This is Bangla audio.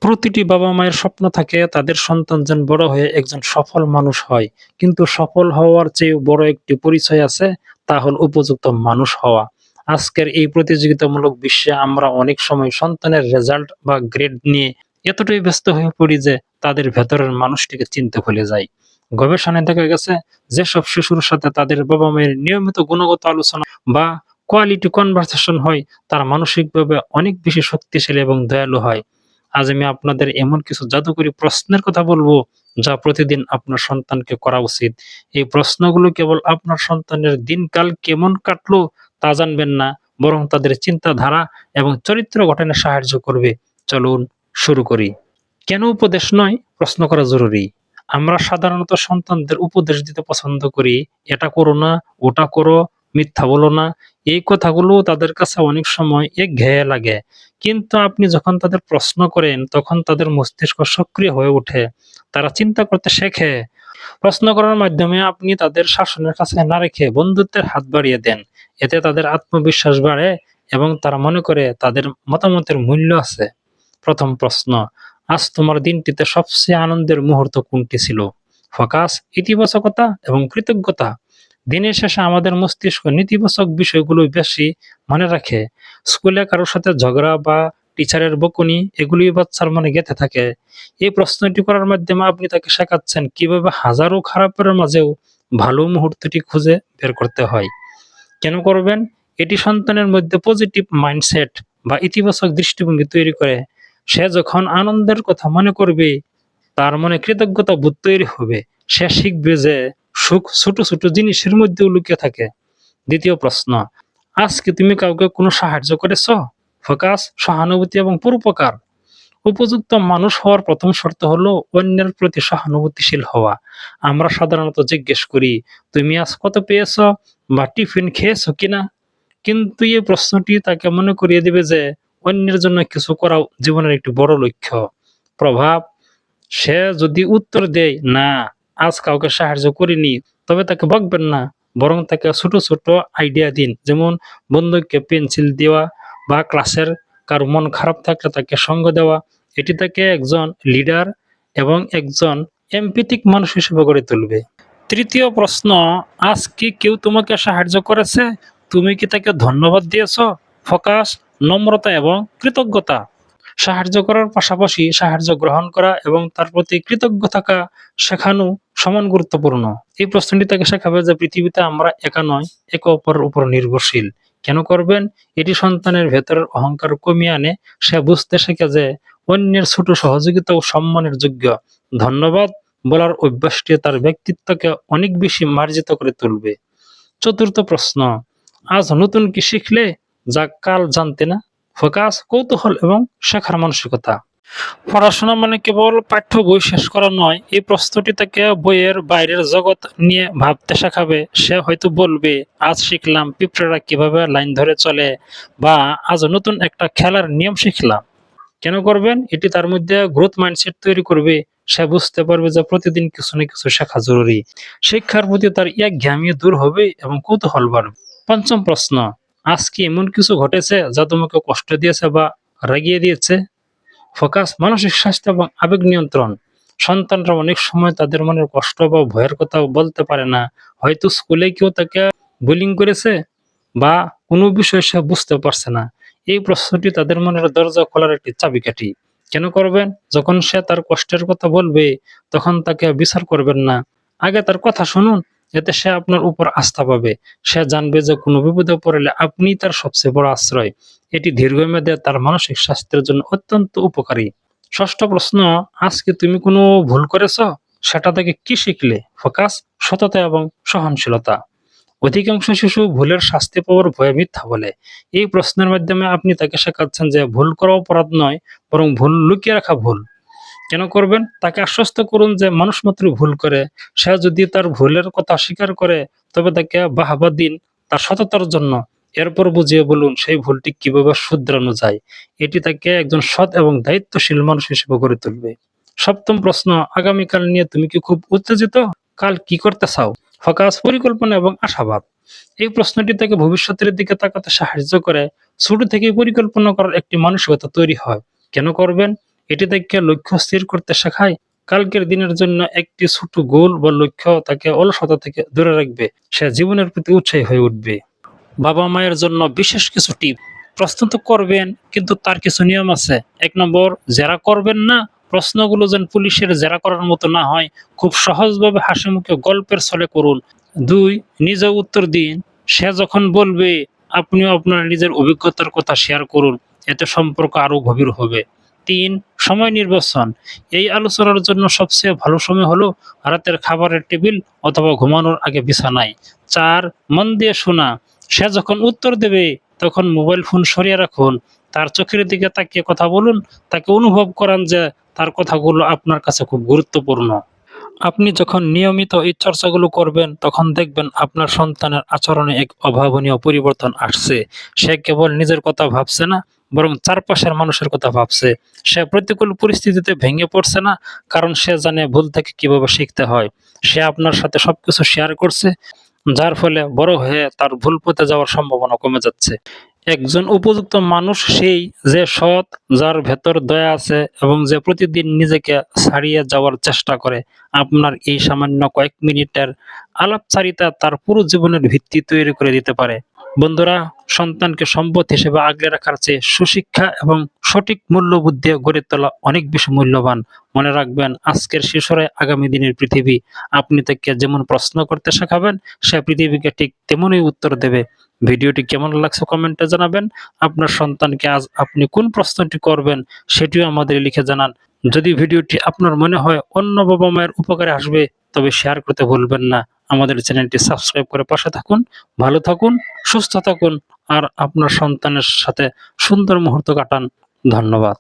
প্রতিটি বাবা-মায়ের স্বপ্ন থাকে তাদের সন্তান যেন বড় হয়ে একজন সফল মানুষ হয়। কিন্তু সফল হওয়ার চেয়েও বড় একটি পরিচয় আছে, তা হল উপযুক্ত মানুষ হওয়া। আজকের এই প্রতিযোগিতামূলক বিশ্বে আমরা অনেক সময় সন্তানের রেজাল্ট বা গ্রেড নিয়ে এতটাই ব্যস্ত হয়ে পড়ি যে তাদের ভেতরের মানুষটিকে চিনতে ভুলে যাই। গবেষণায় দেখা গেছে যেসব শিশুর সাথে তাদের বাবা-মায়ের নিয়মিত গুণগত আলোচনা বা কোয়ালিটি কনভারসেশন হয়, তারা মানসিকভাবে অনেক বেশি শক্তিশালী এবং দয়ালু হয়। আজ আমি আপনাদের এমন কিছু জাদুকরী প্রশ্নের কথা বলবো, যা প্রতিদিন আপনার সন্তানকে করা উচিত। এই প্রশ্নগুলো কেবল আপনার সন্তানের দিনকাল কেমন কাটলো তা জানবেন না, বরং তাদের চিন্তাধারা এবং চরিত্র গঠনে সাহায্য করবে। চলুন শুরু করি। কেন উপদেশ নয়, প্রশ্ন করা জরুরি? আমরা সাধারণত সন্তানদের উপদেশ দিতে পছন্দ করি। এটা করো না, ওটা করো, মিথ্যা বলো না। এই কথাগুলো তাদের কাছে অনেক সময় একঘেয়ে লাগে। কিন্তু আপনি যখন তাদের প্রশ্ন করেন, তখন তাদের মস্তিষ্ক সক্রিয় হয়ে ওঠে। তারা চিন্তা করতে শেখে। প্রশ্ন করার মাধ্যমে আপনি তাদের শাসনের কাছে না রেখে বন্ধুত্বের হাত বাড়িয়ে দেন। এতে তাদের আত্মবিশ্বাস বাড়ে এবং তারা মনে করে তাদের মতামতের মূল্য আছে। প্রথম প্রশ্ন: আজ তোমার দিনটিতে সবচেয়ে আনন্দের মুহূর্ত কোনটি ছিল? ফোকাস ইতিবাচকতা এবং কৃতজ্ঞতা। দিনের শেষে আমাদের মস্তিষ্ক নেতিবাচক বিষয়গুলো বেশি মনে রাখে। স্কুলে কারোর সাথে ঝগড়া বা টিচারের বকুনি, এগুলি বাচ্চার মনে গেঁথে থাকে। এই প্রশ্নটি করার মাধ্যমে আপনি তাকে শেখাচ্ছেন কিভাবে হাজারো খারাপের মাঝেও ভালো মুহূর্তটি খুঁজে বের করতে হয়। কেন করবেন? এটি সন্তানের মধ্যে পজিটিভ মাইন্ডসেট বা ইতিবাচক দৃষ্টিভঙ্গি তৈরি করে। সে যখন আনন্দের কথা মনে করবে, তার মনে কৃতজ্ঞতা বোধ তৈরি হবে। সে শিখবে যে সুখ ছোট ছোট জিনিসের মধ্যেও লুকিয়ে থাকে। দ্বিতীয় প্রশ্ন: আজ কি তুমি কাউকে কোনো সাহায্য করেছ? ফোকাস সহানুভূতি এবং পরোপকার। উপযুক্ত মানুষ হওয়ার প্রথম শর্ত হলো অন্যের প্রতি সহানুভূতিশীল হওয়া। আমরা সাধারণত জিজ্ঞেস করি, তুমি আজ কত পেয়েছ বা টিফিন খেয়েছো কিনা? কিন্তু এই প্রশ্নটি তাকে মনে করিয়ে দেবে যে অন্যের জন্য কিছু করা জীবনের একটি বড় লক্ষ্য। প্রভাব: সে যদি উত্তর দেয় না, আজ কাউকে সাহায্য করিনি, তবে তাকে বকবেন না, বরং তাকে ছোট ছোট আইডিয়া দিন। যেমন বন্ধুকে পেন্সিল দেওয়া বা ক্লাসের কারো মন খারাপ থাকলে তাকে সঙ্গ দেওয়া। এটি তাকে একজন লিডার এবং একজন এমপ্যাথিক মানুষ হিসেবে গড়ে তুলবে। তৃতীয় প্রশ্ন: আজ কি কেউ তোমাকে সাহায্য করেছে? তুমি কি তাকে ধন্যবাদ দিয়েছ? ফোকাস নম্রতা এবং কৃতজ্ঞতা। সাহায্য করার পাশাপাশি সাহায্য গ্রহণ করা এবং তার প্রতি কৃতজ্ঞ থাকা শেখানো সমান গুরুত্বপূর্ণ। এই প্রশ্নটি তাকে শেখাবে যে পৃথিবীতে আমরা একা নয়, একে অপরের উপর নির্ভরশীল। কেন করবেন? এটি সন্তানের ভেতরের অহংকার কমিয়ে আনে। সে বুঝতে শেখে যে অন্যের ছোট সহযোগিতা ও সম্মানের যোগ্য। ধন্যবাদ বলার অভ্যাসটি তার ব্যক্তিত্বকে অনেক বেশি মার্জিত করে তুলবে। চতুর্থ প্রশ্ন: আজ নতুন কি শিখলে যা কাল জানতে না? ফোকাস কৌতূহল এবং শেখার মানসিকতা। পড়াশোনা মানে কেবল পাঠ্য বই শেষ করা নয়। এই প্রশ্নটি তাকে বইয়ের বাইরের জগৎ নিয়ে ভাবতে শেখাবে। সে হয়তো বলবে, আজ শিখলাম পিঁপড়েরা কিভাবে লাইন ধরে চলে, বা আজ নতুন একটা খেলার নিয়ম শিখলাম। কেন করবেন? এটি তার মধ্যে গ্রোথ মাইন্ডসেট তৈরি করবে। সে বুঝতে পারবে যে প্রতিদিন কিছু না কিছু শেখা জরুরি। শিক্ষার প্রতি তার একঘেয়েমি দূর হবে এবং কৌতূহল বাড়বে। পঞ্চম প্রশ্ন: আজ কি এমন কিছু ঘটেছে যা তোমাকে কষ্ট দিয়েছে বা রাগিয়ে দিয়েছে? ফোকাস মানসিক স্বাস্থ্য এবং আবেগ নিয়ন্ত্রণ। সন্তানরা অনেক সময় তাদের মনের কষ্ট বা ভয়ের কথা বলতে পারে না। হয়তো স্কুলে কেউ তাকে বুলিং করেছে বা কোনো বিষয় সে বুঝতে পারছে না। এই প্রশ্নটি তাদের মনের দরজা খোলার একটি চাবিকাঠি। কেন করবেন? যখন সে তার কষ্টের কথা বলবে, তখন তাকে বিচার করবেন না। আগে তার কথা শুনুন। এতে সে আপনার উপর আস্থা পাবে। সে জানবে যে কোনো বিপদে পড়লে আপনিই তার সবচেয়ে বড় আশ্রয়। এটি দীর্ঘমেয়াদে তার মানসিক স্বাস্থ্যের জন্য অত্যন্ত উপকারী। ষষ্ঠ প্রশ্ন: আজ কি তুমি কোনো ভুল করেছ? সেটা থেকে কি শিখলে? ফোকাস সততা এবং সহনশীলতা। অধিকাংশ শিশু ভুলের শাস্তি পাওয়ার ভয়ে মিথ্যা বলে। এই প্রশ্নের মাধ্যমে আপনি তাকে শেখাচ্ছেন যে ভুল করা অপরাধ নয়, বরং ভুল লুকিয়ে রাখা ভুল। কেন করবেন? তাকে আশ্বস্ত করুন যে মানুষ মাত্রই ভুল করে। সে যদি তার ভুলের কথা স্বীকার করে, তবে তাকে বাহবা দিন তার সততার জন্য। এরপর বুঝিয়ে বলুন সেই ভুলটি কিভাবে শুধরানো যায়। এটি তাকে একজন সৎ এবং দায়িত্বশীল মানুষ হিসেবে গড়ে তুলবে। সপ্তম প্রশ্ন: আগামীকাল নিয়ে তুমি কি খুব উত্তেজিত? কাল কি করতে চাও? ফোকাস পরিকল্পনা এবং আশাবাদ। এই প্রশ্নটি তাকে ভবিষ্যতের দিকে তাকাতে সাহায্য করে। ছোট থেকেই পরিকল্পনা করার একটি মানসিকতা তৈরি হয়। কেন করবেন? এটি থেকে লক্ষ্য স্থির করতে শেখায়। কালকের দিনের জন্য একটি ছোট গোল বা লক্ষ্য তাকে অলসতা থেকে দূরে রাখবে। সে জীবনের প্রতি উৎসাহী হয়ে উঠবে। বাবা মায়ের জন্য বিশেষ কিছু টিপ। প্রশ্ন তো করবেন, কিন্তু তার কিছু নিয়ম আছে। ১ নম্বর, জেরা করবেন না। প্রশ্নগুলো যেন পুলিশের জেরা করার মতো না হয়, খুব সহজভাবে হাসিমুখে গল্পের ছলে করুন। ২, নিজে উত্তর দিন। সে যখন বলবে, আপনিও আপনার নিজের অভিজ্ঞতার কথা শেয়ার করুন। এতে সম্পর্ক আরো গভীর হবে। ৩, সময় নির্বাচন। এই আলোচনার জন্য সবচেয়ে ভালো সময় হলো রাতের খাবারের টেবিল অথবা ঘুমানোর আগে বিছানায়। ৪, মন দিয়ে শোনা। সে যখন উত্তর দেবে তখন মোবাইল ফোন সরিয়ে রাখুন। তার চোখের দিকে তাকিয়ে কথা বলুন। তাকে অনুভব করান যে তার কথাগুলো আপনার কাছে খুব গুরুত্বপূর্ণ। আপনি যখন নিয়মিত এই চর্চাগুলো করবেন তখন দেখবেন আপনার সন্তানের আচরণে এক অভাবনীয় পরিবর্তন আসছে। সে কেবল নিজের কথা ভাবছে না, বরং চারপাশের মানুষের কথা ভাবছে। সে প্রতিকূল পরিস্থিতিতে ভেঙে পড়ছে না, কারণ সে জানে ভুল থেকে কিভাবে শিখতে হয়। সে আপনার সাথে সবকিছু শেয়ার করছে, যার ফলে বড় হয়ে তার ভুল পথে যাওয়ার সম্ভাবনা কমে যাচ্ছে। একজন উপযুক্ত মানুষ সেই যে সৎ, যার ভেতর দয়া আছে এবং যে প্রতিদিন নিজেকে ছাড়িয়ে যাওয়ার চেষ্টা করে। আপনার এই সামান্য কয়েক মিনিটের আলাপচারিতা তার পুরো জীবনের ভিত্তি তৈরি করে দিতে পারে। বন্ধুরা, সন্তানকে সম্পদ হিসেবে আগলে রাখার চেয়ে সুশিক্ষা এবং সঠিক মূল্যবোধ দিয়ে গড়ে তোলা অনেক বেশি মূল্যবান। মনে রাখবেন, আজকের শিশুরাই আগামী দিনের পৃথিবী। আপনি তাকে যেমন প্রশ্ন করতে শেখাবেন, সে পৃথিবীকে ঠিক তেমনই উত্তর দেবে। ভিডিওটি কেমন লাগছে কমেন্টে জানাবেন। আপনার সন্তানকে আজ আপনি কোন প্রশ্নটি করবেন সেটিও আমাদের লিখে জানান। যদি ভিডিওটি আপনার মনে হয় অন্য বাবা মায়ের উপকারে আসবে, তবে শেয়ার করতে ভুলবেন না। আমাদের চ্যানেলটি সাবস্ক্রাইব করে পাশে থাকুন। ভালো থাকুন, সুস্থ থাকুন আর আপনার সন্তানের সাথে সুন্দর মুহূর্ত কাটান। ধন্যবাদ।